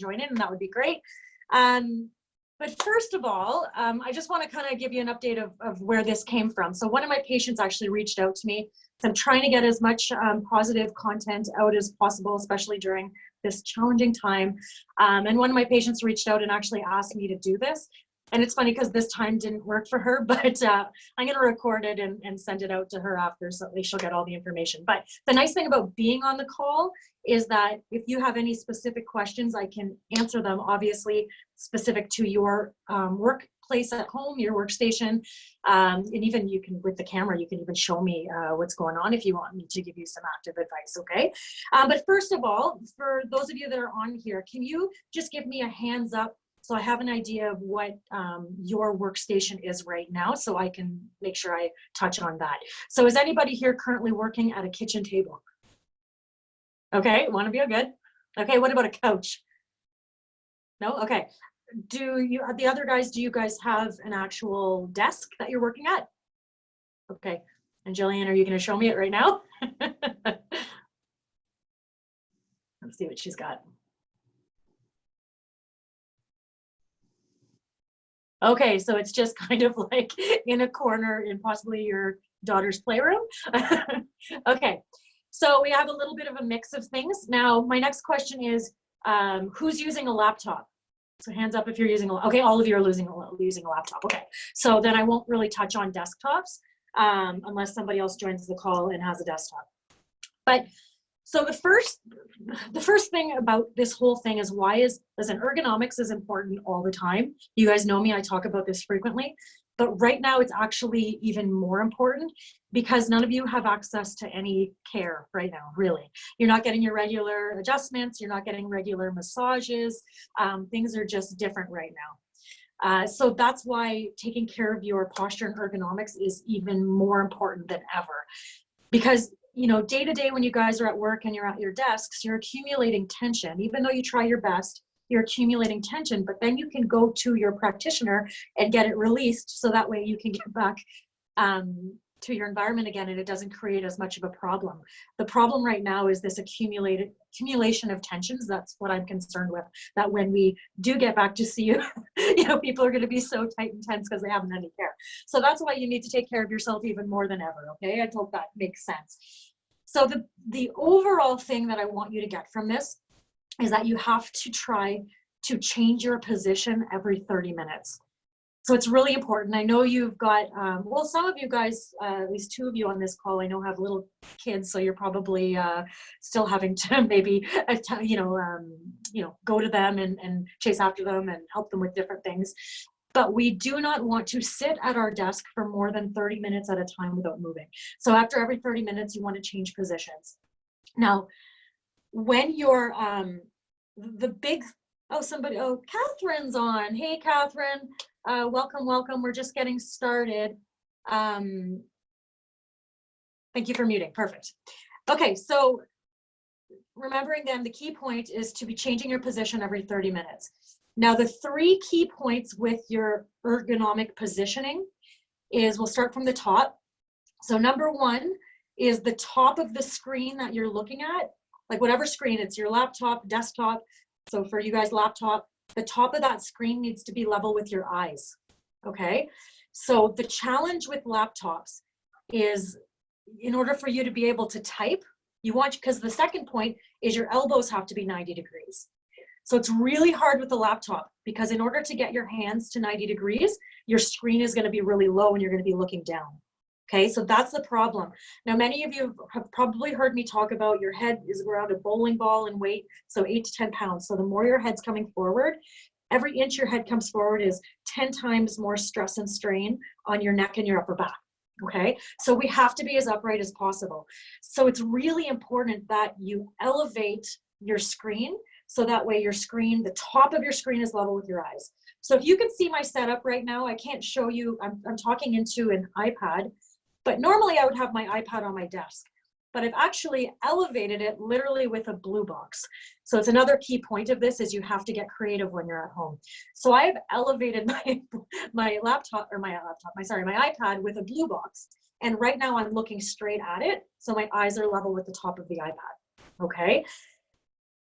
join in, and that would be great. But first of all, I just want to kind of give you an update of where this came from. So one of my patients actually reached out to me. So I'm trying to get as much positive content out as possible, especially during this challenging time. And one of my patients reached out and actually asked me to do this. And it's funny because this time didn't work for her, but I'm going to record it and send it out to her after, so at least she'll get all the information. But the nice thing about being on the call is that if you have any specific questions, I can answer them, obviously specific to your workplace at home, your workstation. And even you can, with the camera, you can even show me what's going on if you want me to give you some active advice, okay? But first of all, for those of you that are on here, can you just give me a hands up so I have an idea of what your workstation is right now, so I can make sure I touch on that. So is anybody here currently working at a kitchen table? Okay, one of you, good. Okay, what about a couch? No, okay. Do you, the other guys, do you guys have an actual desk that you're working at? Okay, and Jillian, are you gonna show me it right now? Let's see what she's got. Okay, so it's just kind of like in a corner in possibly your daughter's playroom. Okay, so we have a little bit of a mix of things. Now, my next question is, who's using a laptop? So hands up if you're using okay, all of you are using a laptop. Okay, so then I won't really touch on desktops unless somebody else joins the call and has a desktop. But so the first thing about this whole thing is listen, ergonomics is important all the time. You guys know me, I talk about this frequently, but right now it's actually even more important because none of you have access to any care right now, really. You're not getting your regular adjustments, you're not getting regular massages, things are just different right now. So that's why taking care of your posture and ergonomics is even more important than ever. Because you know, day to day when you guys are at work and you're at your desks, you're accumulating tension. Even though you try your best, you're accumulating tension, but then you can go to your practitioner and get it released so that way you can get back to your environment again and it doesn't create as much of a problem. The problem right now is this accumulation of tensions. That's what I'm concerned with, that when we do get back to see you, you know, people are going to be so tight and tense because they haven't had any care. So that's why you need to take care of yourself even more than ever, okay? I hope that makes sense. So the overall thing that I want you to get from this is that you have to try to change your position every 30 minutes. So it's really important. I know you've got, well, some of you guys, at least two of you on this call, I know have little kids, so you're probably still having to maybe, go to them and chase after them and help them with different things. But we do not want to sit at our desk for more than 30 minutes at a time without moving. So after every 30 minutes, you want to change positions. Now, when you're, oh, Catherine's on. Hey, Catherine. Welcome. We're just getting started. Thank you for muting. Perfect. Okay, so remembering then the key point is to be changing your position every 30 minutes. Now, the 3 key points with your ergonomic positioning is, we'll start from the top. So number 1 is the top of the screen that you're looking at, like whatever screen, it's your laptop, desktop. So for you guys, laptop, the top of that screen needs to be level with your eyes, okay? So the challenge with laptops is, in order for you to be able to type, you want, because the second point is your elbows have to be 90 degrees. So it's really hard with the laptop because in order to get your hands to 90 degrees, your screen is going to be really low and you're going to be looking down. Okay, so that's the problem. Now, many of you have probably heard me talk about your head is around a bowling ball in weight, so 8 to 10 pounds. So the more your head's coming forward, every inch your head comes forward is 10 times more stress and strain on your neck and your upper back. Okay, so we have to be as upright as possible. So it's really important that you elevate your screen so that way your screen, the top of your screen is level with your eyes. So if you can see my setup right now, I can't show you, I'm talking into an iPad, but normally I would have my iPad on my desk, but I've actually elevated it literally with a blue box. So it's another key point of this is you have to get creative when you're at home. So I've elevated my iPad with a blue box. And right now I'm looking straight at it. So my eyes are level with the top of the iPad, okay?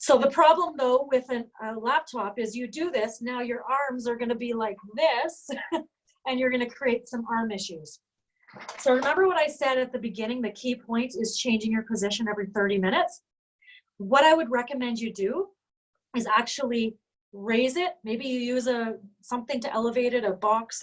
So the problem though with a laptop is you do this, now your arms are gonna be like this and you're gonna create some arm issues. So remember what I said at the beginning, the key point is changing your position every 30 minutes. What I would recommend you do is actually raise it. Maybe you use something to elevate it, a box,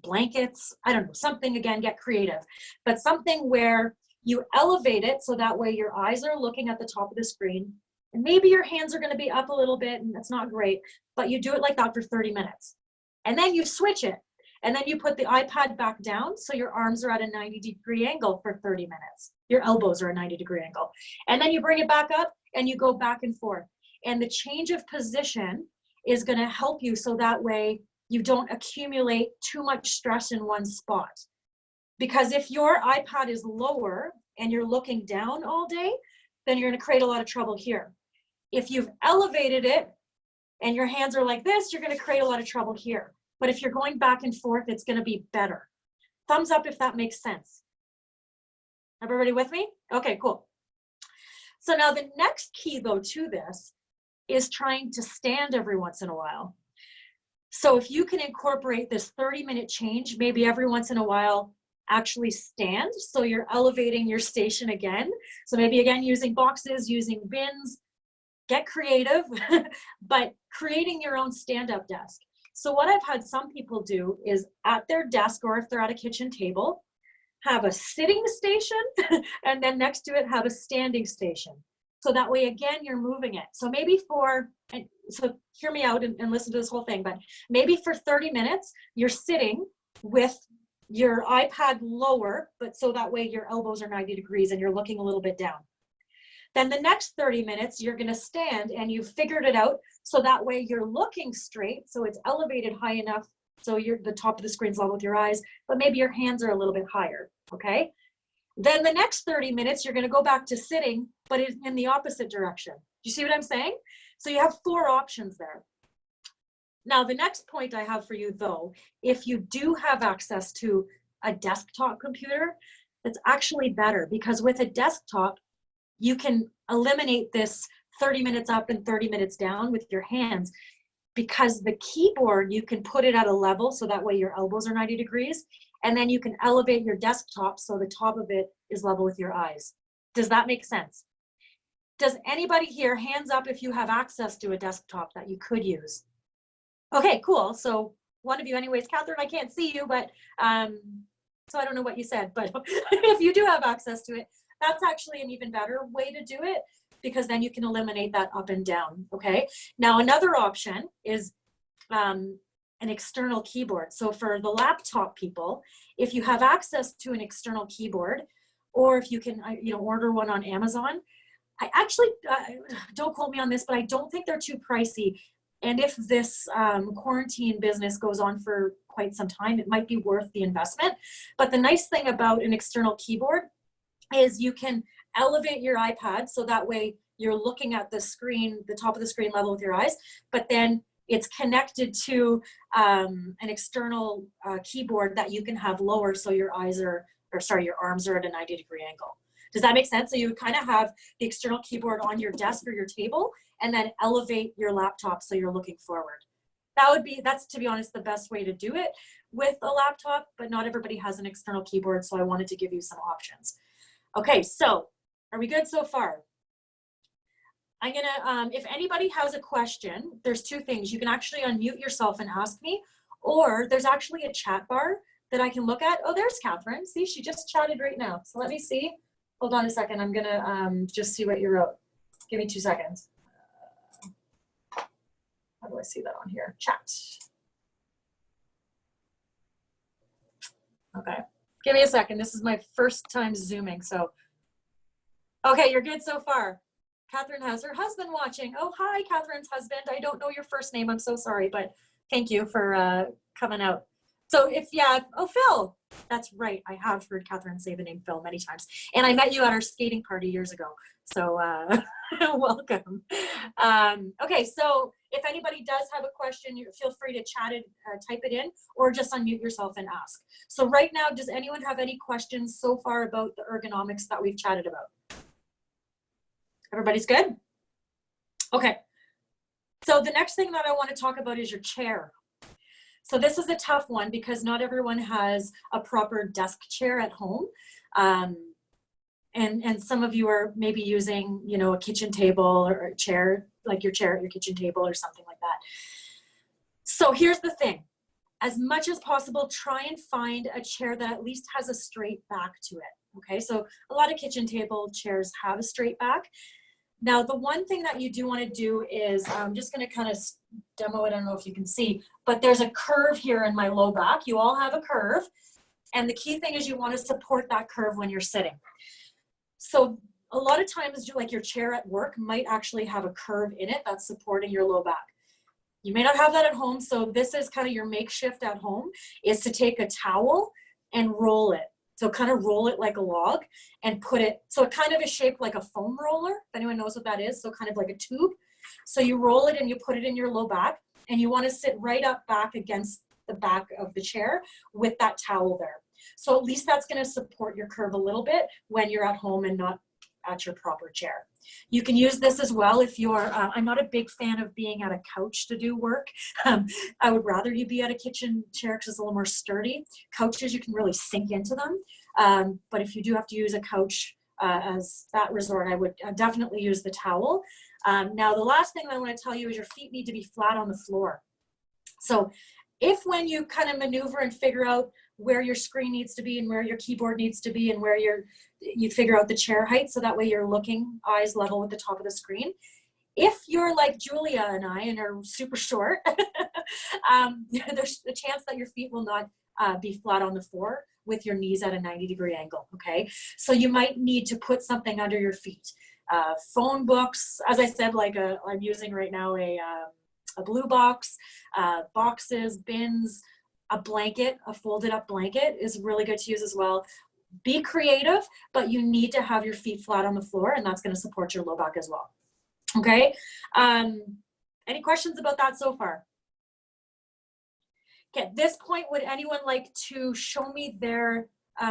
blankets, I don't know, something, again, get creative, but something where you elevate it so that way your eyes are looking at the top of the screen, and maybe your hands are going to be up a little bit and that's not great, but you do it like that for 30 minutes. And then you switch it, and then you put the iPad back down so your arms are at a 90-degree angle for 30 minutes. Your elbows are a 90-degree angle. And then you bring it back up and you go back and forth. And the change of position is going to help you so that way you don't accumulate too much stress in one spot. Because if your iPad is lower and you're looking down all day, then you're going to create a lot of trouble here. If you've elevated it and your hands are like this, you're going to create a lot of trouble here. But if you're going back and forth, it's going to be better. Thumbs up if that makes sense. Everybody with me? Okay, cool. So now the next key though to this is trying to stand every once in a while. So if you can incorporate this 30-minute change, maybe every once in a while, actually stand. So you're elevating your station again. So maybe again, using boxes, using bins, get creative, but creating your own stand-up desk. So what I've had some people do is at their desk, or if they're at a kitchen table, have a sitting station and then next to it have a standing station. So that way, again, you're moving it. So maybe so hear me out and listen to this whole thing, but maybe for 30 minutes, you're sitting with your iPad lower, but so that way your elbows are 90 degrees and you're looking a little bit down. Then the next 30 minutes, you're gonna stand and you've figured it out. So that way you're looking straight. So it's elevated high enough. So the top of the screen's level with your eyes, but maybe your hands are a little bit higher, okay? Then the next 30 minutes, you're gonna go back to sitting, but in the opposite direction. Do you see what I'm saying? So you have 4 options there. Now, the next point I have for you though, if you do have access to a desktop computer, that's actually better, because with a desktop, you can eliminate this 30 minutes up and 30 minutes down with your hands, because the keyboard, you can put it at a level so that way your elbows are 90 degrees, and then you can elevate your desktop so the top of it is level with your eyes. Does that make sense? Does anybody here, hands up if you have access to a desktop that you could use? Okay, cool. So one of you anyways. Catherine, I can't see you, but so I don't know what you said, but if you do have access to it, that's actually an even better way to do it, because then you can eliminate that up and down, okay? Now, another option is an external keyboard. So for the laptop people, if you have access to an external keyboard, or if you can order one on Amazon, I actually, don't quote me on this, but I don't think they're too pricey. And if this quarantine business goes on for quite some time, it might be worth the investment. But the nice thing about an external keyboard is you can elevate your iPad so that way you're looking at the screen, the top of the screen level with your eyes, but then it's connected to an external keyboard that you can have lower so your arms are at a 90-degree angle. Does that make sense? So you kind of have the external keyboard on your desk or your table, and then elevate your laptop so you're looking forward. That's to be honest, the best way to do it with a laptop, but not everybody has an external keyboard, so I wanted to give you some options. Okay, so are we good so far? I'm gonna, if anybody has a question, there's 2 things. You can actually unmute yourself and ask me, or there's actually a chat bar that I can look at. Oh, there's Catherine. See, she just chatted right now. So let me see. Hold on a second. I'm gonna just see what you wrote. Give me 2 seconds. How do I see that on here? Chat. Okay. Give me a second. This is my first time Zooming, so. Okay, you're good so far. Catherine has her husband watching. Oh, hi, Catherine's husband. I don't know your first name. I'm so sorry, but thank you for coming out. So oh, Phil. That's right. I have heard Catherine say the name Phil many times. And I met you at our skating party years ago. So welcome. Okay, so if anybody does have a question, feel free to chat it, type it in, or just unmute yourself and ask. So right now, does anyone have any questions so far about the ergonomics that we've chatted about? Everybody's good? Okay. So the next thing that I want to talk about is your chair. So this is a tough one because not everyone has a proper desk chair at home. And some of you are maybe using, you know, a kitchen table or a chair, like your chair at your kitchen table or something like that. So here's the thing. As much as possible, try and find a chair that at least has a straight back to it. Okay, so a lot of kitchen table chairs have a straight back. Now, the one thing that you do want to do is, I'm just going to kind of demo it. I don't know if you can see, but there's a curve here in my low back. You all have a curve. And the key thing is you want to support that curve when you're sitting. So a lot of times, like your chair at work might actually have a curve in it that's supporting your low back. You may not have that at home, so this is kind of your makeshift at home, is to take a towel and roll it. So kind of roll it like a log and put it, so it kind of is shaped like a foam roller, if anyone knows what that is, so kind of like a tube. So you roll it and you put it in your low back, and you want to sit right up back against the back of the chair with that towel there. So at least that's going to support your curve a little bit when you're at home and not at your proper chair. You can use this as well if you're, I'm not a big fan of being at a couch to do work. I would rather you be at a kitchen chair because it's a little more sturdy. Couches, you can really sink into them. But if you do have to use a couch as that resort, I would definitely use the towel. Now, the last thing I want to tell you is your feet need to be flat on the floor. So if when you kind of maneuver and figure out where your screen needs to be and where your keyboard needs to be and where you figure out the chair height, so that way you're looking eyes level with the top of the screen. If you're like Julia and I and are super short, there's a chance that your feet will not be flat on the floor with your knees at a 90-degree angle, okay? So you might need to put something under your feet. Phone books, as I said, like I'm using right now a blue box, boxes, bins, a blanket, a folded up blanket is really good to use as well. Be creative, but you need to have your feet flat on the floor, and that's going to support your low back as well. Okay. Any questions about that so far? Okay, at this point, would anyone like to show me their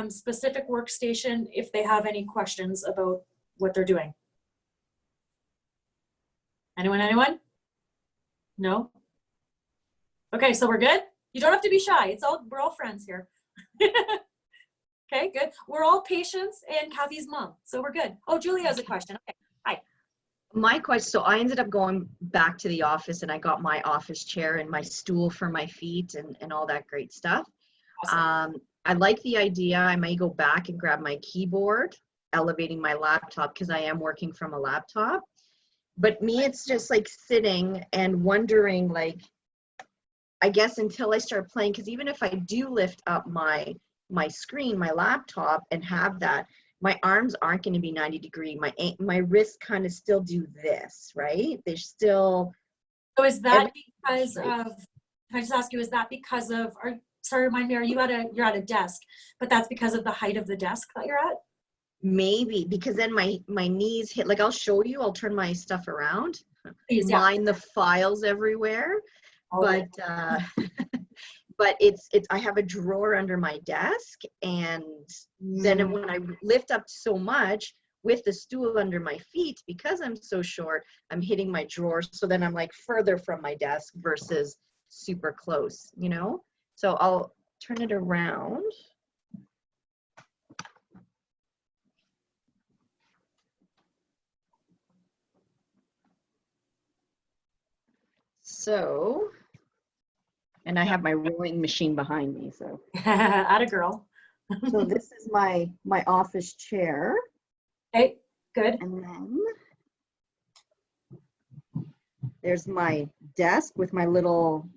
specific workstation if they have any questions about what they're doing? Anyone? No? Okay, so we're good? You don't have to be shy. We're all friends here. Okay, good. We're all patients and Kathy's mom, so we're good. Oh, Julie has a question. Okay, hi. My question, so I ended up going back to the office and I got my office chair and my stool for my feet and all that great stuff. Awesome. I like the idea. I may go back and grab my keyboard, elevating my laptop because I am working from a laptop. But me, it's just like sitting and wondering, like, I guess until I start playing, because even if I do lift up my screen, my laptop, and have that, my arms aren't going to be 90 degree. My wrists kind of still do this, right? They're still. So is that because of, can I just ask you, is that because of, sorry, remind me, you're at a desk, but that's because of the height of the desk that you're at? Maybe, because then my knees hit, like I'll show you, I'll turn my stuff around. Please, Mine, the files everywhere. Oh. But it's I have a drawer under my desk, and then when I lift up so much with the stool under my feet, because I'm so short, I'm hitting my drawer, so then I'm like further from my desk versus super close, you know? So I'll turn it around. So, and I have my rowing machine behind me, so. Atta girl. So this is my office chair. Okay, good. And then there's my desk with my little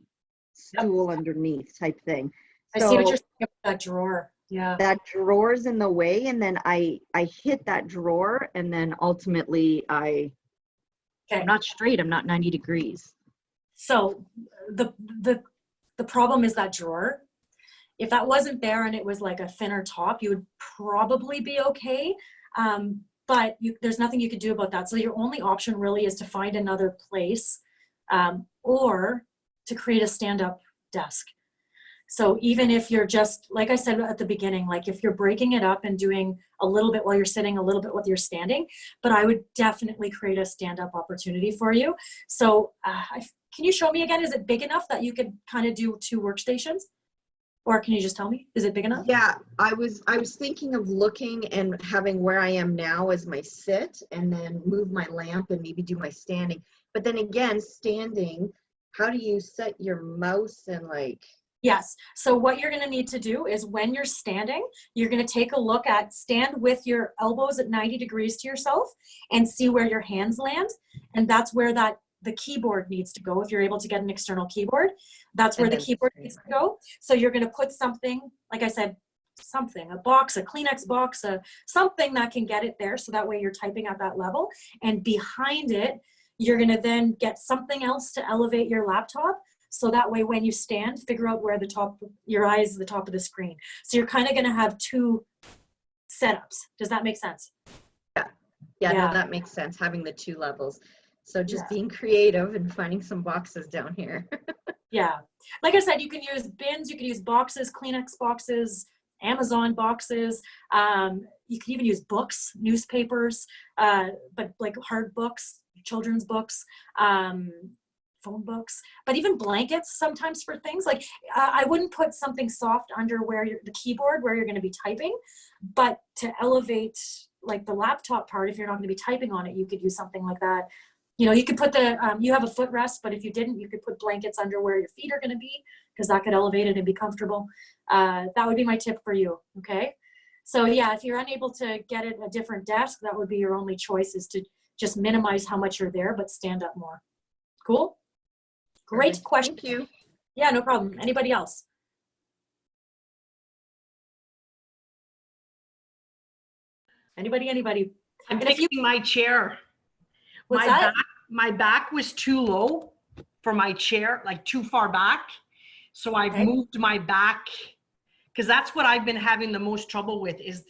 stool underneath type thing. So I see what you're saying about that drawer. Yeah. that drawer's in the way, and then I hit that drawer, and then ultimately I'm not straight, I'm not 90 degrees. So the problem is that drawer. If that wasn't there and it was like a thinner top, you would probably be okay. But there's nothing you could do about that. So your only option really is to find another place or to create a stand-up desk. So even if you're just, like I said at the beginning, like if you're breaking it up and doing a little bit while you're sitting, a little bit while you're standing, but I would definitely create a stand-up opportunity for you. So can you show me again, is it big enough that you could kind of do 2 workstations? Or can you just tell me, is it big enough? Yeah, I was thinking of looking and having where I am now as my sit, and then move my lamp and maybe do my standing. But then again, standing, how do you set your mouse and like? Yes. So what you're going to need to do is when you're standing, you're going to take a look at, stand with your elbows at 90 degrees to yourself and see where your hands land. And that's where the keyboard needs to go. If you're able to get an external keyboard, that's where the keyboard needs to go. So you're going to put something, like I said, a box, a Kleenex box, something that can get it there. So that way you're typing at that level. And behind it, you're going to then get something else to elevate your laptop. So that way, when you stand, figure out where your eye is the top of the screen. So you're kind of going to have 2 setups. Does that make sense? Yeah, no, that makes sense, having the 2 levels. So just being creative and finding some boxes down here. Yeah. Like I said, you can use bins, you can use boxes, Kleenex boxes, Amazon boxes. You can even use books, newspapers, but like hard books, children's books, phone books, but even blankets sometimes for things like I wouldn't put something soft under where the keyboard where you're going to be typing, but to elevate like the laptop part, if you're not going to be typing on it, you could use something like that. You know, you could put you have a footrest, but if you didn't, you could put blankets under where your feet are going to be, because that could elevate it and be comfortable. That would be my tip for you. Okay. So yeah, if you're unable to get it a different desk, that would be your only choice, is to just minimize how much you're there, but stand up more. Cool. Great question. Thank you. Yeah, no problem. Anybody else? Anybody? I'm fixing my chair. What's that? My back was too low for my chair, like too far back. So I've moved my back, because that's what I've been having the most trouble with, is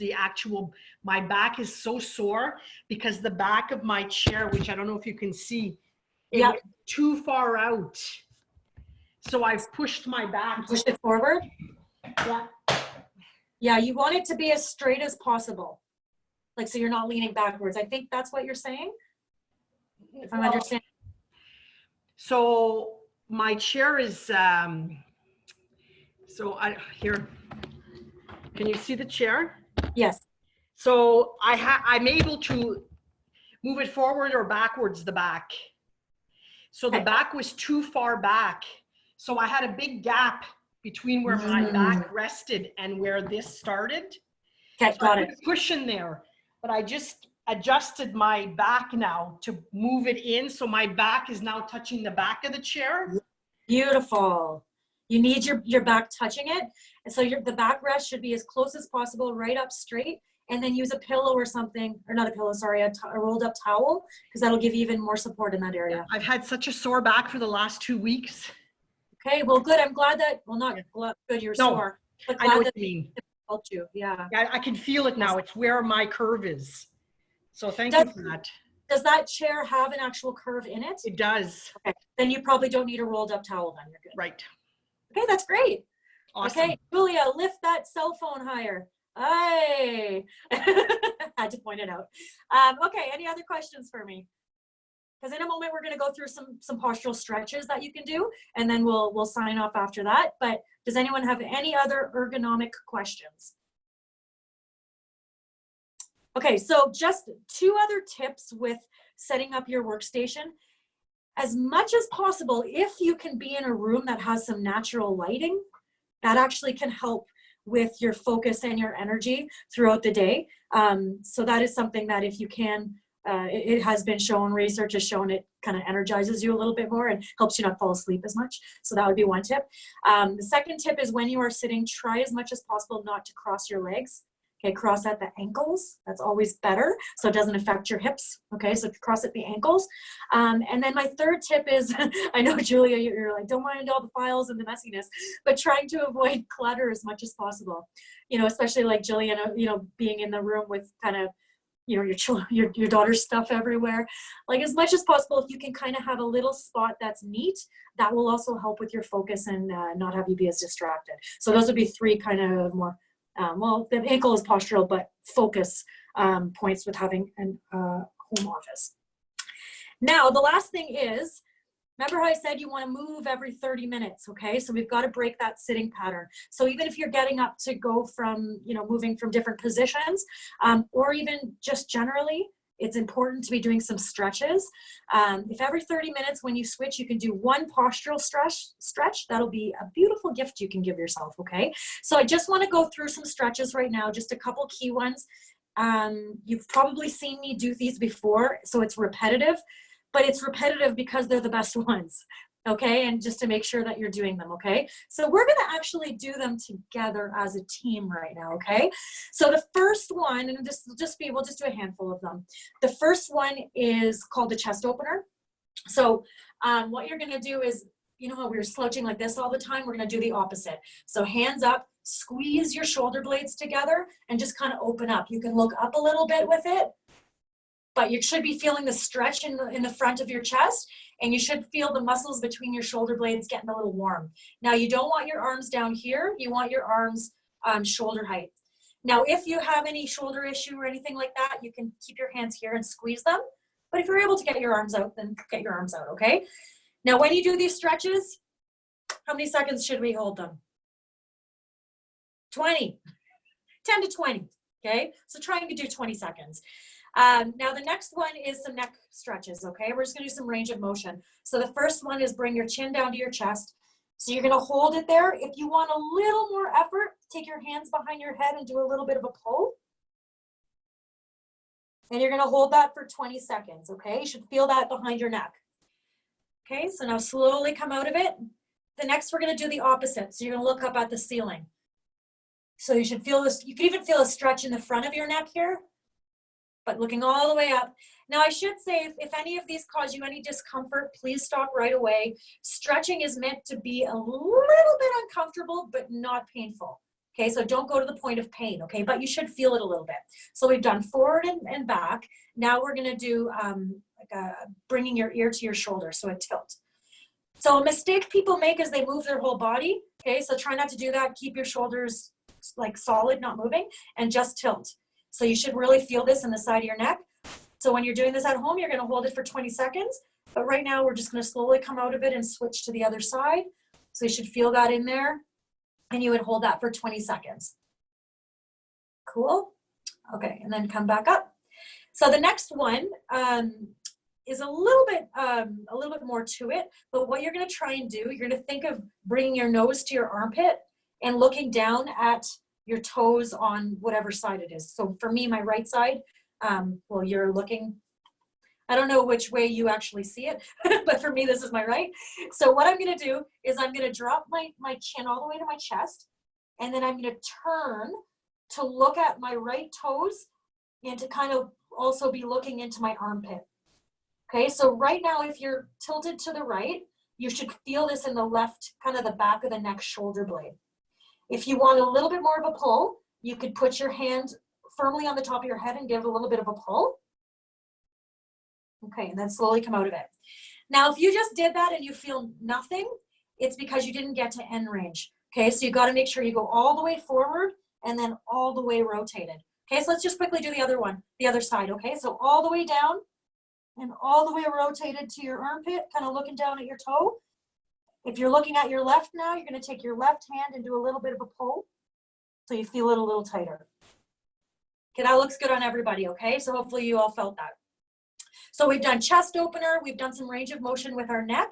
my back is so sore because the back of my chair, which I don't know if you can see, went too far out. So I've pushed my back. Push it forward. Yeah. Yeah, you want it to be as straight as possible. Like, so you're not leaning backwards. I think that's what you're saying, if I'm understanding. So my chair is, here, can you see the chair? Yes. So I'm able to move it forward or backwards, the back. So the back was too far back. So I had a big gap between where my back rested and where this started. Okay, so got I it. put a cushion there, but I just adjusted my back now to move it in. So my back is now touching the back of the chair. Beautiful. You need your back touching it. And so the backrest should be as close as possible, right up straight. And then use a pillow or something, or not a pillow, sorry, a rolled up towel, because that'll give you even more support in that area. I've had such a sore back for the last 2 weeks. Okay, well, good. I'm glad that, well, not good you're sore, but glad I know what that you mean. it helped you. Yeah. I can feel it now. It's where my curve is. So thank you for that. Does that chair have an actual curve in it? It does. Okay, then you probably don't need a rolled up towel then. You're good. Right. Okay, that's great. Awesome. Okay, Julia, lift that cell phone higher. Aye. Had to point it out. Okay, any other questions for me? Because in a moment we're going to go through some postural stretches that you can do, and then we'll sign off after that. But does anyone have any other ergonomic questions? Okay, so just 2 other tips with setting up your workstation. As much as possible, if you can be in a room that has some natural lighting, that actually can help with your focus and your energy throughout the day. So that is something that if you can, it has been shown, research has shown it kind of energizes you a little bit more and helps you not fall asleep as much. So that would be one tip. The second tip is when you are sitting, try as much as possible not to cross your legs. Okay, cross at the ankles. That's always better, so it doesn't affect your hips. Okay, so cross at the ankles. And then my third tip is, I know, Julia, you're like, don't mind all the files and the messiness, but trying to avoid clutter as much as possible. You know, especially like Jillian, you know, being in the room with kind of you know, your daughter's stuff everywhere. Like as much as possible, if you can kind of have a little spot that's neat, that will also help with your focus and not have you be as distracted. So those would be three kind of more, well, the ankle is postural, but focus points with having an home office. Now, the last thing is, remember how I said you want to move every 30 minutes, okay? So we've got to break that sitting pattern. So even if you're getting up to go from, you know, moving from different positions, or even just generally, it's important to be doing some stretches. If every 30 minutes when you switch, you can do one postural stretch, that'll be a beautiful gift you can give yourself, okay? So I just want to go through some stretches right now, just a couple key ones. You've probably seen me do these before, so it's repetitive. But it's repetitive because they're the best ones, okay? And just to make sure that you're doing them, okay? So we're gonna actually do them together as a team right now, okay? So the first one, and we'll just do a handful of them. The first one is called the chest opener. So what you're gonna do is, you know how we were slouching like this all the time? We're gonna do the opposite. So hands up, squeeze your shoulder blades together and just kind of open up. You can look up a little bit with it, but you should be feeling the stretch in the front of your chest, and you should feel the muscles between your shoulder blades getting a little warm. Now, you don't want your arms down here. You want your arms shoulder height. Now, if you have any shoulder issue or anything like that, you can keep your hands here and squeeze them. But if you're able to get your arms out, then get your arms out, okay? Now, when you do these stretches, how many seconds should we hold them? 20, 10 to 20, okay? So try and do 20 seconds. Now the next one is some neck stretches, okay? We're just gonna do some range of motion. So the first one is bring your chin down to your chest. So you're gonna hold it there. If you want a little more effort, take your hands behind your head and do a little bit of a pull. And you're gonna hold that for 20 seconds, okay? You should feel that behind your neck. Okay, so now slowly come out of it. The next, we're gonna do the opposite. So you're gonna look up at the ceiling. So you should feel this, you can even feel a stretch in the front of your neck here, but looking all the way up. Now I should say, if any of these cause you any discomfort, please stop right away. Stretching is meant to be a little bit uncomfortable, but not painful. Okay, so don't go to the point of pain, okay? But you should feel it a little bit. So we've done forward and back. Now we're gonna do bringing your ear to your shoulder, so a tilt. So a mistake people make is they move their whole body, okay? So try not to do that. Keep your shoulders like solid, not moving, and just tilt. So you should really feel this in the side of your neck. So when you're doing this at home, you're gonna hold it for 20 seconds. But right now, we're just gonna slowly come out of it and switch to the other side. So you should feel that in there. And you would hold that for 20 seconds. Cool? Okay, and then come back up. So the next one is a little bit more to it. But what you're gonna try and do, you're gonna think of bringing your nose to your armpit and looking down at your toes on whatever side it is. So for me, my right side, well, you're looking, I don't know which way you actually see it, but for me, this is my right. So what I'm gonna do is I'm gonna drop my chin all the way to my chest, and then I'm gonna turn to look at my right toes and to kind of also be looking into my armpit. Okay, so right now, if you're tilted to the right, you should feel this in the left, kind of the back of the neck shoulder blade. If you want a little bit more of a pull, you could put your hand firmly on the top of your head and give a little bit of a pull. Okay, and then slowly come out of it. Now, if you just did that and you feel nothing, it's because you didn't get to end range. Okay, so you got to make sure you go all the way forward and then all the way rotated. Okay, so let's just quickly do the other one, the other side. Okay, so all the way down and all the way rotated to your armpit, kind of looking down at your toe. If you're looking at your left now, you're going to take your left hand and do a little bit of a pull so you feel it a little tighter. Okay, that looks good on everybody, okay? So hopefully you all felt that. So we've done chest opener, we've done some range of motion with our neck.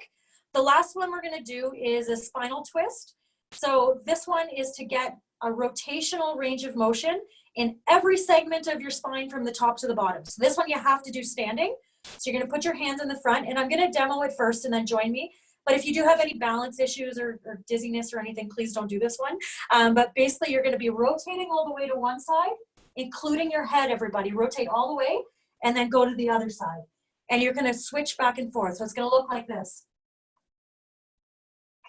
The last one we're going to do is a spinal twist. So this one is to get a rotational range of motion in every segment of your spine from the top to the bottom. So this one you have to do standing. So you're going to put your hands in the front, and I'm going to demo it first and then join me. But if you do have any balance issues or dizziness or anything, please don't do this one. But basically, you're going to be rotating all the way to one side, including your head, everybody. Rotate all the way, and then go to the other side. And you're going to switch back and forth. So it's going to look like this.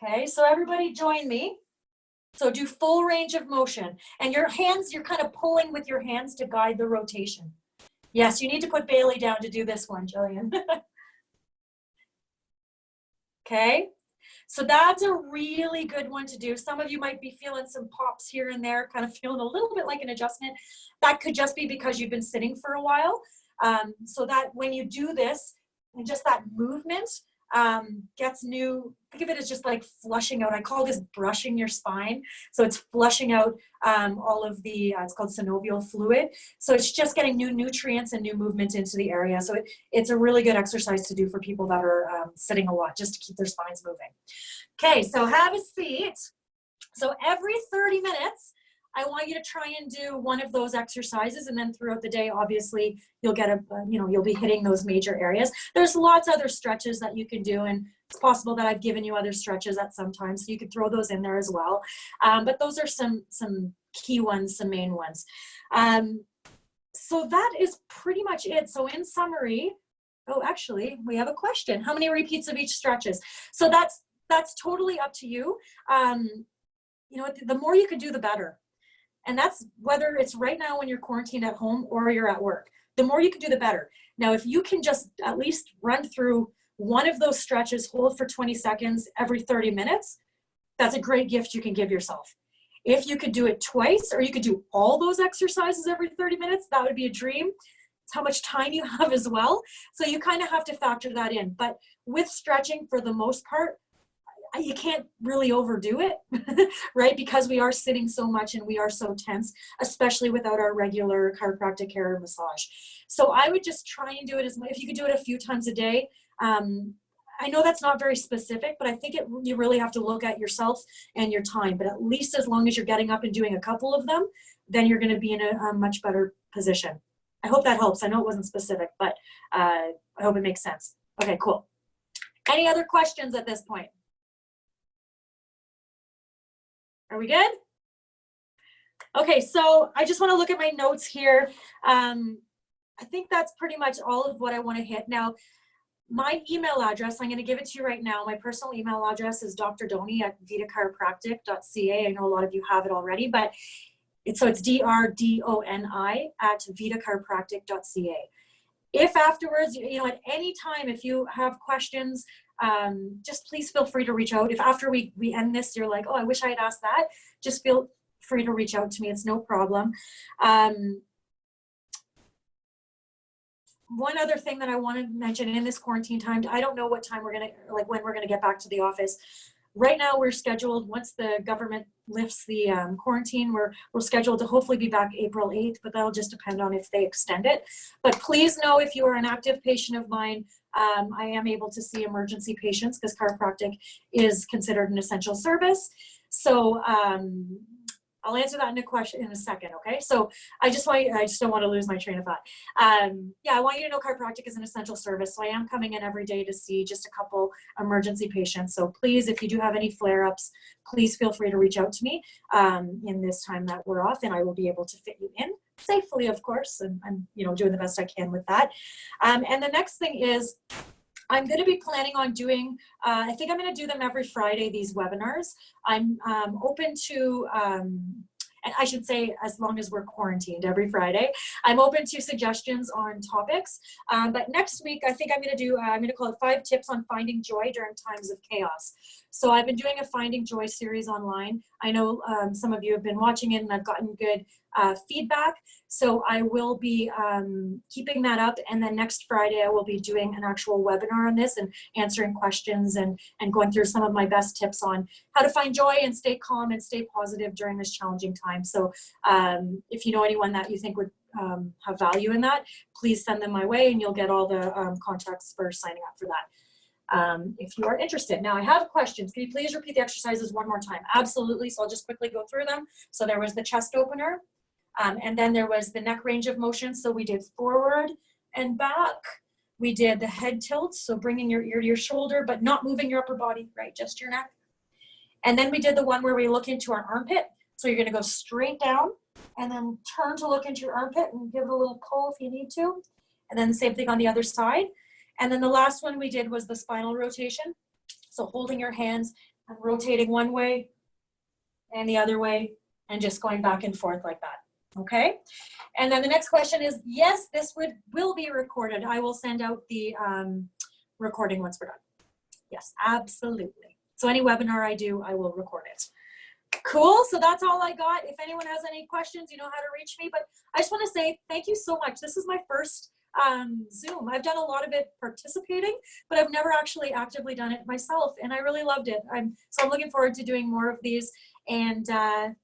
Okay, so everybody join me. So do full range of motion. And your hands, you're kind of pulling with your hands to guide the rotation. Yes, you need to put Bailey down to do this one, Jillian. Okay, so that's a really good one to do. Some of you might be feeling some pops here and there, kind of feeling a little bit like an adjustment. That could just be because you've been sitting for a while. So that when you do this, and just that movement gets new, think of it as just like flushing out. I call this brushing your spine. So it's flushing out all of the, it's called synovial fluid. So it's just getting new nutrients and new movement into the area. So it's a really good exercise to do for people that are sitting a lot, just to keep their spines moving. Okay, so have a seat. So every 30 minutes, I want you to try and do one of those exercises, and then throughout the day, obviously, you'll get you'll be hitting those major areas. There's lots of other stretches that you can do, and it's possible that I've given you other stretches at some time, so you could throw those in there as well. But those are some key ones, some main ones. So that is pretty much it. So in summary, oh, actually, we have a question. How many repeats of each stretches? So that's totally up to you. You know, the more you can do, the better. And that's whether it's right now when you're quarantined at home or you're at work. The more you can do, the better. Now, if you can just at least run through one of those stretches, hold for 20 seconds every 30 minutes, that's a great gift you can give yourself. If you could do it twice, or you could do all those exercises every 30 minutes, that would be a dream. It's how much time you have as well. So you kind of have to factor that in. But with stretching, for the most part, you can't really overdo it, right? Because we are sitting so much and we are so tense, especially without our regular chiropractic care or massage. So I would just try and do it if you could do it a few times a day. I know that's not very specific, but I think you really have to look at yourself and your time. But at least as long as you're getting up and doing a couple of them, then you're going to be in a much better position. I hope that helps. I know it wasn't specific, but I hope it makes sense. Okay, cool. Any other questions at this point? Are we good? Okay, so I just want to look at my notes here. I think that's pretty much all of what I want to hit. Now, my email address, I'm going to give it to you right now. My personal email address is drDoni@vitachiropractic.ca. I know a lot of you have it already, but it's DRDONI@vitachiropractic.ca. If afterwards, you know, at any time, if you have questions, just please feel free to reach out. If after we end this, you're like, oh, I wish I had asked that, just feel free to reach out to me. It's no problem. One other thing that I want to mention in this quarantine time, I don't know what time when we're going to get back to the office. Right now we're scheduled, once the government lifts the quarantine, we're scheduled to hopefully be back April 8th, but that'll just depend on if they extend it. But please know, if you are an active patient of mine, I am able to see emergency patients because chiropractic is considered an essential service. So I'll answer that in a second, okay? So I just don't want to lose my train of thought. Yeah, I want you to know chiropractic is an essential service. So I am coming in every day to see just a couple emergency patients. So please, if you do have any flare-ups, please feel free to reach out to me in this time that we're off, and I will be able to fit you in safely, of course. And I'm doing the best I can with that. And the next thing is, I'm going to be planning on doing, I think I'm going to do them every Friday, these webinars. I'm open to, and I should say, as long as we're quarantined, every Friday, I'm open to suggestions on topics. But next week, I think I'm going to call it 5 tips on finding joy during times of chaos. So I've been doing a Finding Joy series online. I know some of you have been watching it and I've gotten good feedback. So I will be keeping that up. And then next Friday, I will be doing an actual webinar on this and answering questions and going through some of my best tips on how to find joy and stay calm and stay positive during this challenging time. So if you know anyone that you think would have value in that, please send them my way and you'll get all the contacts for signing up for that. If you are interested. Now I have questions. Can you please repeat the exercises one more time? Absolutely. So I'll just quickly go through them. So there was the chest opener, and then there was the neck range of motion. So we did forward and back. We did the head tilt. So bringing your ear to your shoulder, but not moving your upper body, right? Just your neck. And then we did the one where we look into our armpit. So you're going to go straight down and then turn to look into your armpit and give it a little pull if you need to. And then the same thing on the other side. And then the last one we did was the spinal rotation. So holding your hands and rotating one way and the other way and just going back and forth like that. Okay. And then the next question is, yes, this will be recorded. I will send out the recording once we're done. Yes, absolutely. So any webinar I do, I will record it. Cool. So that's all I got. If anyone has any questions, you know how to reach me. But I just want to say thank you so much. This is my first Zoom. I've done a lot of it participating, but I've never actually actively done it myself, and I really loved it. So I'm looking forward to doing more of these. And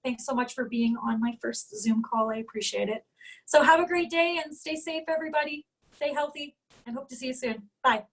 thanks so much for being on my first Zoom call. I appreciate it. So have a great day and stay safe, everybody. Stay healthy, and hope to see you soon. Bye.